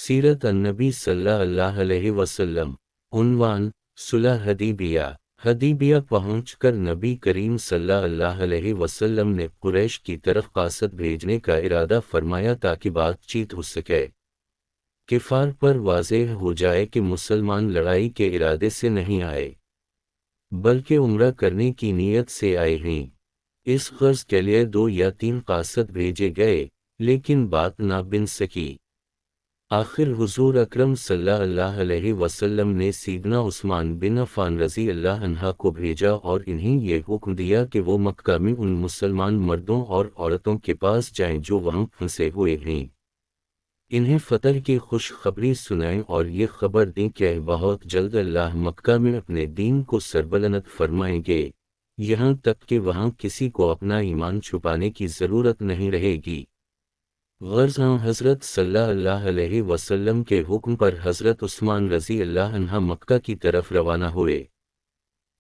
سیرت النبی صلی اللہ علیہ وسلم۔ عنوان: صلح حدیبیہ۔ حدیبیہ پہنچ کر نبی کریم صلی اللہ علیہ وسلم نے قریش کی طرف قاصد بھیجنے کا ارادہ فرمایا تاکہ بات چیت ہو سکے، کفار پر واضح ہو جائے کہ مسلمان لڑائی کے ارادے سے نہیں آئے بلکہ عمرہ کرنے کی نیت سے آئے ہیں۔ اس غرض کے لیے 2 یا 3 قاصد بھیجے گئے، لیکن بات نہ بن سکی۔ آخر حضور اکرم صلی اللہ علیہ وسلم نے سیدنا عثمان بن عفان رضی اللہ عنہ کو بھیجا اور انہیں یہ حکم دیا کہ وہ مکہ میں ان مسلمان مردوں اور عورتوں کے پاس جائیں جو وہاں پھنسے ہوئے ہیں، انہیں فتح کی خوشخبری سنائیں اور یہ خبر دیں کہ بہت جلد اللہ مکہ میں اپنے دین کو سربلند فرمائیں گے، یہاں تک کہ وہاں کسی کو اپنا ایمان چھپانے کی ضرورت نہیں رہے گی۔ غرض حضرت صلی اللہ علیہ وسلم کے حکم پر حضرت عثمان رضی اللہ عنہ مکہ کی طرف روانہ ہوئے۔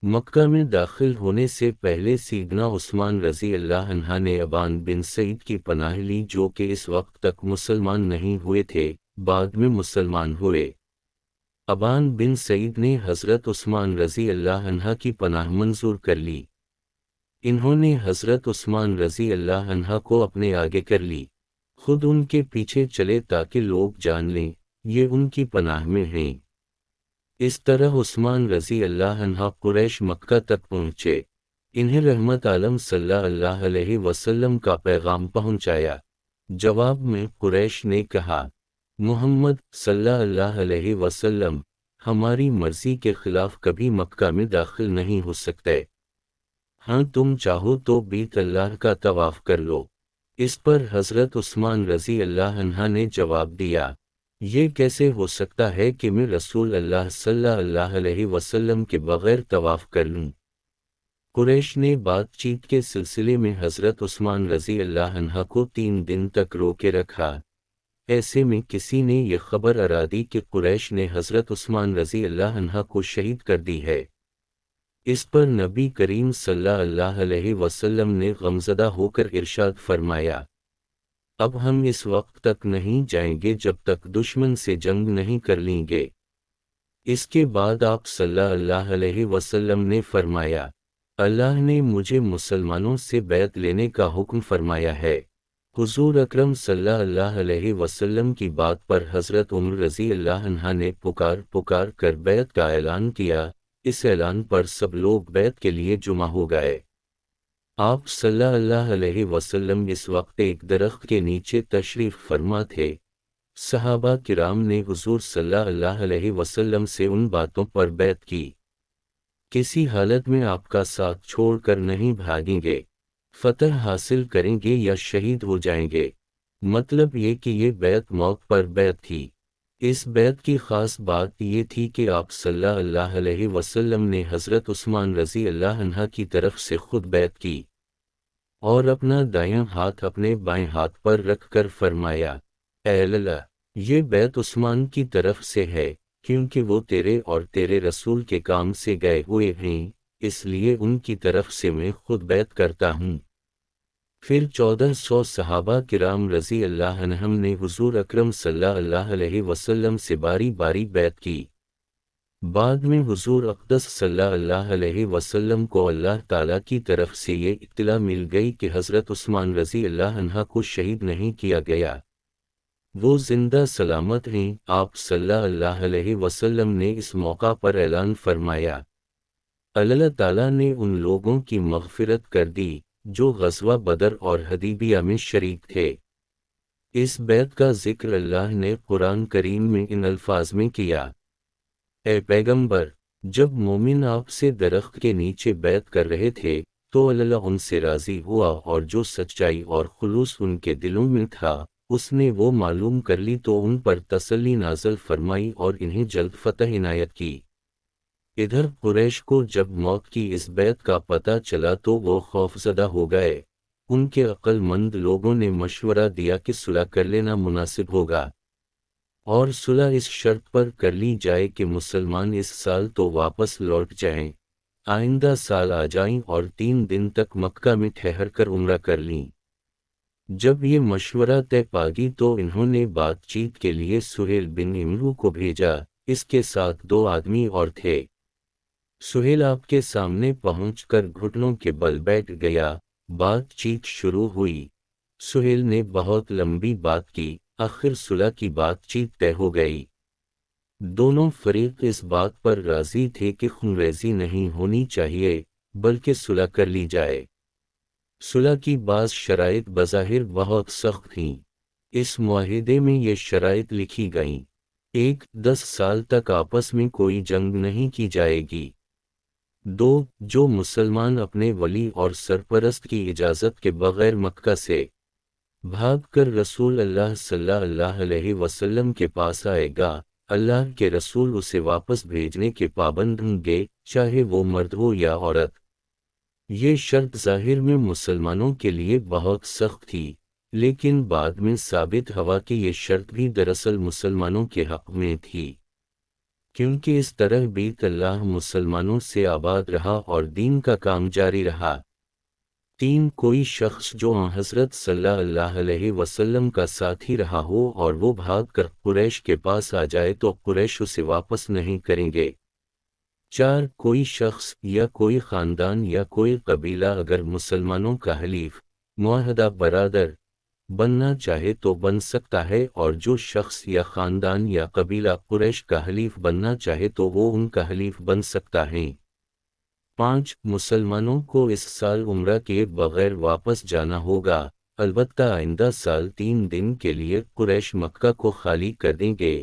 مکہ میں داخل ہونے سے پہلے سیدنا عثمان رضی اللہ عنہ نے ابان بن سعید کی پناہ لی، جو کہ اس وقت تک مسلمان نہیں ہوئے تھے، بعد میں مسلمان ہوئے۔ ابان بن سعید نے حضرت عثمان رضی اللہ عنہ کی پناہ منظور کر لی۔ انہوں نے حضرت عثمان رضی اللہ عنہ کو اپنے آگے کر لی، خود ان کے پیچھے چلے تاکہ لوگ جان لیں یہ ان کی پناہ میں ہیں۔ اس طرح عثمان رضی اللہ عنہ قریش مکہ تک پہنچے، انہیں رحمت عالم صلی اللہ علیہ وسلم کا پیغام پہنچایا۔ جواب میں قریش نے کہا، محمد صلی اللہ علیہ وسلم ہماری مرضی کے خلاف کبھی مکہ میں داخل نہیں ہو سکتے، ہاں تم چاہو تو بیت اللہ کا طواف کر لو۔ اس پر حضرت عثمان رضی اللہ عنہ نے جواب دیا، یہ کیسے ہو سکتا ہے کہ میں رسول اللہ صلی اللہ علیہ وسلم کے بغیر طواف کر لوں؟ قریش نے بات چیت کے سلسلے میں حضرت عثمان رضی اللہ عنہ کو 3 دن تک روکے رکھا۔ ایسے میں کسی نے یہ خبر ارا دی کہ قریش نے حضرت عثمان رضی اللہ عنہ کو شہید کر دی ہے۔ اس پر نبی کریم صلی اللہ علیہ وسلم نے غمزدہ ہو کر ارشاد فرمایا، اب ہم اس وقت تک نہیں جائیں گے جب تک دشمن سے جنگ نہیں کر لیں گے۔ اس کے بعد آپ صلی اللہ علیہ وسلم نے فرمایا، اللہ نے مجھے مسلمانوں سے بیعت لینے کا حکم فرمایا ہے۔ حضور اکرم صلی اللہ علیہ وسلم کی بات پر حضرت عمر رضی اللہ عنہ نے پکار کر بیعت کا اعلان کیا۔ اس اعلان پر سب لوگ بیعت کے لیے جمع ہو گئے۔ آپ صلی اللہ علیہ وسلم اس وقت ایک درخت کے نیچے تشریف فرما تھے۔ صحابہ کرام نے حضور صلی اللہ علیہ وسلم سے ان باتوں پر بیعت کی، کسی حالت میں آپ کا ساتھ چھوڑ کر نہیں بھاگیں گے، فتح حاصل کریں گے یا شہید ہو جائیں گے۔ مطلب یہ کہ یہ بیعت موت پر بیعت تھی۔ اس بیعت کی خاص بات یہ تھی کہ آپ صلی اللہ علیہ وسلم نے حضرت عثمان رضی اللہ عنہ کی طرف سے خود بیعت کی اور اپنا دایاں ہاتھ اپنے بائیں ہاتھ پر رکھ کر فرمایا، اے اللہ، یہ بیعت عثمان کی طرف سے ہے، کیونکہ وہ تیرے اور تیرے رسول کے کام سے گئے ہوئے ہیں، اس لیے ان کی طرف سے میں خود بیعت کرتا ہوں۔ پھر 1400 صحابہ کرام رضی اللہ عنہم نے حضور اکرم صلی اللہ علیہ وسلم سے باری باری بیعت کی۔ بعد میں حضور اقدس صلی اللہ علیہ وسلم کو اللہ تعالیٰ کی طرف سے یہ اطلاع مل گئی کہ حضرت عثمان رضی اللہ عنہ کو شہید نہیں کیا گیا، وہ زندہ سلامت ہیں۔ آپ صلی اللہ علیہ وسلم نے اس موقع پر اعلان فرمایا، اللہ تعالیٰ نے ان لوگوں کی مغفرت کر دی جو غزوہ بدر اور حدیبیہ میں شریک تھے۔ اس بیعت کا ذکر اللہ نے قرآن کریم میں ان الفاظ میں کیا، اے پیغمبر، جب مومن آپ سے درخت کے نیچے بیعت کر رہے تھے تو اللہ ان سے راضی ہوا اور جو سچائی اور خلوص ان کے دلوں میں تھا اس نے وہ معلوم کر لی تو ان پر تسلی نازل فرمائی اور انہیں جلد فتح عنایت کی۔ ادھر قریش کو جب موت کی اس بیعت کا پتہ چلا تو وہ خوفزدہ ہو گئے۔ ان کے عقل مند لوگوں نے مشورہ دیا کہ صلح کر لینا مناسب ہوگا، اور صلح اس شرط پر کر لی جائے کہ مسلمان اس سال تو واپس لوٹ جائیں، آئندہ سال آ جائیں اور 3 دن تک مکہ میں ٹھہر کر عمرہ کر لیں۔ جب یہ مشورہ طے پا گئی تو انہوں نے بات چیت کے لیے سہیل بن عمرو کو بھیجا، اس کے ساتھ 2 آدمی اور تھے۔ سہیل آپ کے سامنے پہنچ کر گھٹنوں کے بل بیٹھ گیا، بات چیت شروع ہوئی۔ سہیل نے بہت لمبی بات کی، آخر صلح کی بات چیت طے ہو گئی۔ دونوں فریق اس بات پر راضی تھے کہ خونریزی نہیں ہونی چاہیے، بلکہ صلح کر لی جائے۔ صلح کی بعض شرائط بظاہر بہت سخت تھیں۔ اس معاہدے میں یہ شرائط لکھی گئیں: 1. 10 سال تک آپس میں کوئی جنگ نہیں کی جائے گی۔ 2. جو مسلمان اپنے ولی اور سرپرست کی اجازت کے بغیر مکہ سے بھاگ کر رسول اللہ صلی اللہ علیہ وسلم کے پاس آئے گا، اللہ کے رسول اسے واپس بھیجنے کے پابند ہوں گے، چاہے وہ مرد ہو یا عورت۔ یہ شرط ظاہر میں مسلمانوں کے لیے بہت سخت تھی، لیکن بعد میں ثابت ہوا کہ یہ شرط بھی دراصل مسلمانوں کے حق میں تھی، کیونکہ اس طرح بیت اللہ مسلمانوں سے آباد رہا اور دین کا کام جاری رہا۔ 3. کوئی شخص جو حضرت صلی اللہ علیہ وسلم کا ساتھی رہا ہو اور وہ بھاگ کر قریش کے پاس آ جائے تو قریش اسے واپس نہیں کریں گے۔ 4. کوئی شخص یا کوئی خاندان یا کوئی قبیلہ اگر مسلمانوں کا حلیف، معاہدہ برادر بننا چاہے تو بن سکتا ہے، اور جو شخص یا خاندان یا قبیلہ قریش کا حلیف بننا چاہے تو وہ ان کا حلیف بن سکتا ہے۔ 5. مسلمانوں کو اس سال عمرہ کے بغیر واپس جانا ہوگا، البتہ آئندہ سال 3 دن کے لیے قریش مکہ کو خالی کر دیں گے،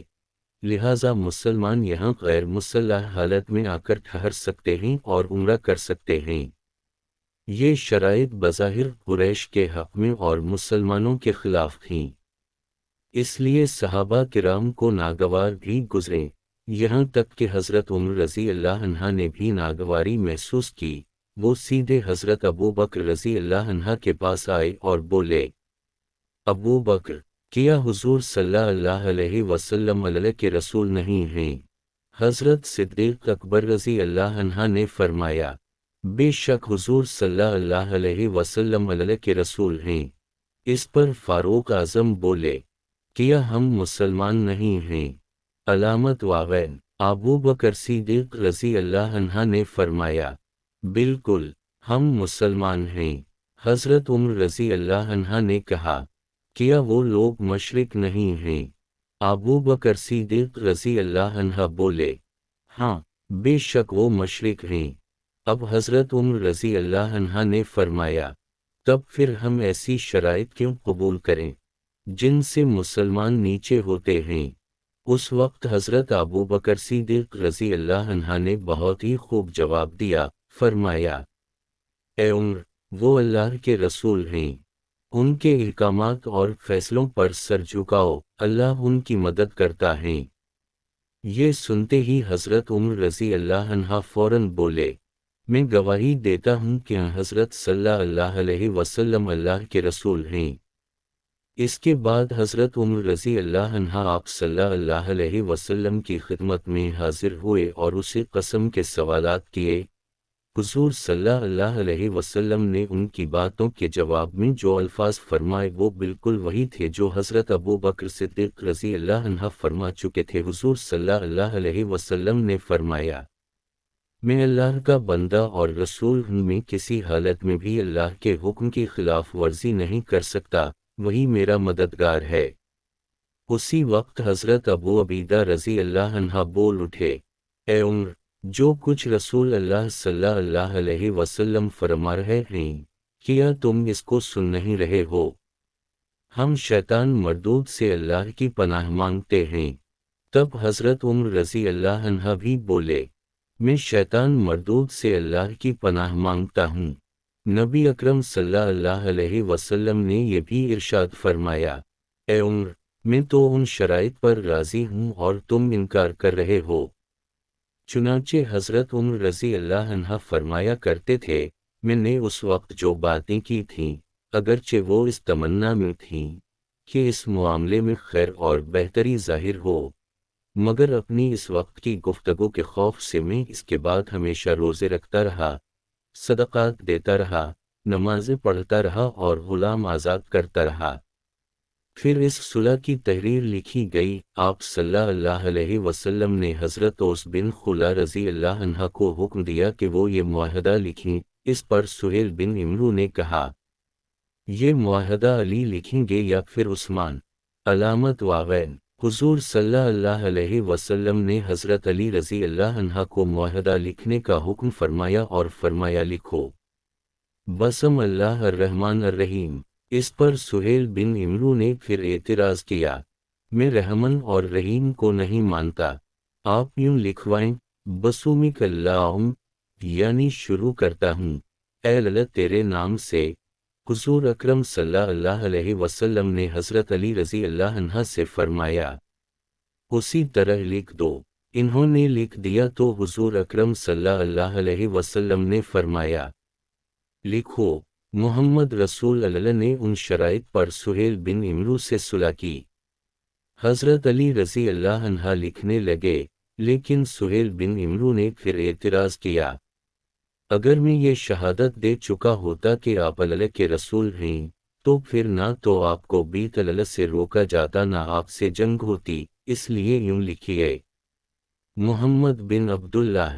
لہٰذا مسلمان یہاں غیر مسلح حالت میں آ کر ٹھہر سکتے ہیں اور عمرہ کر سکتے ہیں۔ یہ شرائط بظاہر قریش کے حق میں اور مسلمانوں کے خلاف تھیں، اس لیے صحابہ کرام کو ناگوار بھی گزرے، یہاں تک کہ حضرت عمر رضی اللہ عنہ نے بھی ناگواری محسوس کی۔ وہ سیدھے حضرت ابو بکر رضی اللہ عنہ کے پاس آئے اور بولے: ابو بکر، کیا حضور صلی اللہ علیہ وسلم اللہ کے رسول نہیں ہیں؟ حضرت صدیق اکبر رضی اللہ عنہ نے فرمایا: بے شک حضور صلی اللہ علیہ وسلم اللہ کے رسول ہیں۔ اس پر فاروق اعظم بولے: کیا ہم مسلمان نہیں ہیں؟ علامت واغین۔ ابو بکر صدیق رضی اللہ عنہ نے فرمایا: بالکل، ہم مسلمان ہیں۔ حضرت عمر رضی اللہ عنہ نے کہا: کیا وہ لوگ مشرک نہیں ہیں؟ ابو بکر صدیق رضی اللہ عنہ بولے: ہاں، بے شک وہ مشرک ہیں۔ اب حضرت عمر رضی اللہ عنہ نے فرمایا: تب پھر ہم ایسی شرائط کیوں قبول کریں جن سے مسلمان نیچے ہوتے ہیں؟ اس وقت حضرت ابو بکر صدیق رضی اللہ عنہ نے بہت ہی خوب جواب دیا، فرمایا: اے عمر، وہ اللہ کے رسول ہیں، ان کے احکامات اور فیصلوں پر سر جھکاؤ، اللہ ان کی مدد کرتا ہے۔ یہ سنتے ہی حضرت عمر رضی اللہ عنہ فوراً بولے: میں گواہی دیتا ہوں کہ حضرت صلی اللہ علیہ وسلم اللہ کے رسول ہیں۔ اس کے بعد حضرت عمر رضی اللہ عنہ آپ صلی اللہ علیہ وسلم کی خدمت میں حاضر ہوئے اور اسے قسم کے سوالات کیے۔ حضور صلی اللہ علیہ وسلم نے ان کی باتوں کے جواب میں جو الفاظ فرمائے وہ بالکل وہی تھے جو حضرت ابو بکر صدیق رضی اللہ عنہ فرما چکے تھے۔ حضور صلی اللہ علیہ وسلم نے فرمایا: میں اللہ کا بندہ اور رسول ہوں، میں کسی حالت میں بھی اللہ کے حکم کی خلاف ورزی نہیں کر سکتا، وہی میرا مددگار ہے۔ اسی وقت حضرت ابو عبیدہ رضی اللہ عنہ بول اٹھے: اے عمر، جو کچھ رسول اللہ صلی اللہ علیہ وسلم فرما رہے ہیں، کیا تم اس کو سن نہیں رہے ہو؟ ہم شیطان مردود سے اللہ کی پناہ مانگتے ہیں۔ تب حضرت عمر رضی اللہ عنہ بھی بولے: میں شیطان مردود سے اللہ کی پناہ مانگتا ہوں۔ نبی اکرم صلی اللہ علیہ وسلم نے یہ بھی ارشاد فرمایا: اے عمر، میں تو ان شرائط پر راضی ہوں اور تم انکار کر رہے ہو۔ چنانچہ حضرت عمر رضی اللہ عنہ فرمایا کرتے تھے: میں نے اس وقت جو باتیں کی تھیں، اگرچہ وہ اس تمنا میں تھیں کہ اس معاملے میں خیر اور بہتری ظاہر ہو، مگر اپنی اس وقت کی گفتگو کے خوف سے میں اس کے بعد ہمیشہ روزے رکھتا رہا، صدقات دیتا رہا، نمازیں پڑھتا رہا اور غلام آزاد کرتا رہا۔ پھر اس صلح کی تحریر لکھی گئی۔ آپ صلی اللہ علیہ وسلم نے حضرت اوس بن خلا رضی اللہ عنہ کو حکم دیا کہ وہ یہ معاہدہ لکھیں۔ اس پر سہیل بن عمرو نے کہا، یہ معاہدہ علی لکھیں گے یا پھر عثمان؟ علامت واغین۔ حضور صلی اللہ علیہ وسلم نے حضرت علی رضی اللہ عنہ کو معاہدہ لکھنے کا حکم فرمایا اور فرمایا لکھو، بسم اللہ الرحمن الرحیم۔ اس پر سہیل بن عمرو نے پھر اعتراض کیا، میں رحمن اور رحیم کو نہیں مانتا، آپ یوں لکھوائیں، بسمک اللہم، یعنی شروع کرتا ہوں اے اللہ تیرے نام سے۔ حضور اکرم صلی اللہ علیہ وسلم نے حضرت علی رضی اللہ عنہ سے فرمایا، اسی طرح لکھ دو۔ انہوں نے لکھ دیا تو حضور اکرم صلی اللہ علیہ وسلم نے فرمایا، لکھو۔ محمد رسول اللہ نے ان شرائط پر سہیل بن عمرو سے صلح کی۔ حضرت علی رضی اللہ عنہ لکھنے لگے، لیکن سہیل بن عمرو نے پھر اعتراض کیا، اگر میں یہ شہادت دے چکا ہوتا کہ آپ اللہ کے رسول ہیں تو پھر نہ تو آپ کو بیت اللہ سے روکا جاتا نہ آپ سے جنگ ہوتی، اس لیے یوں لکھیے، محمد بن عبداللہ۔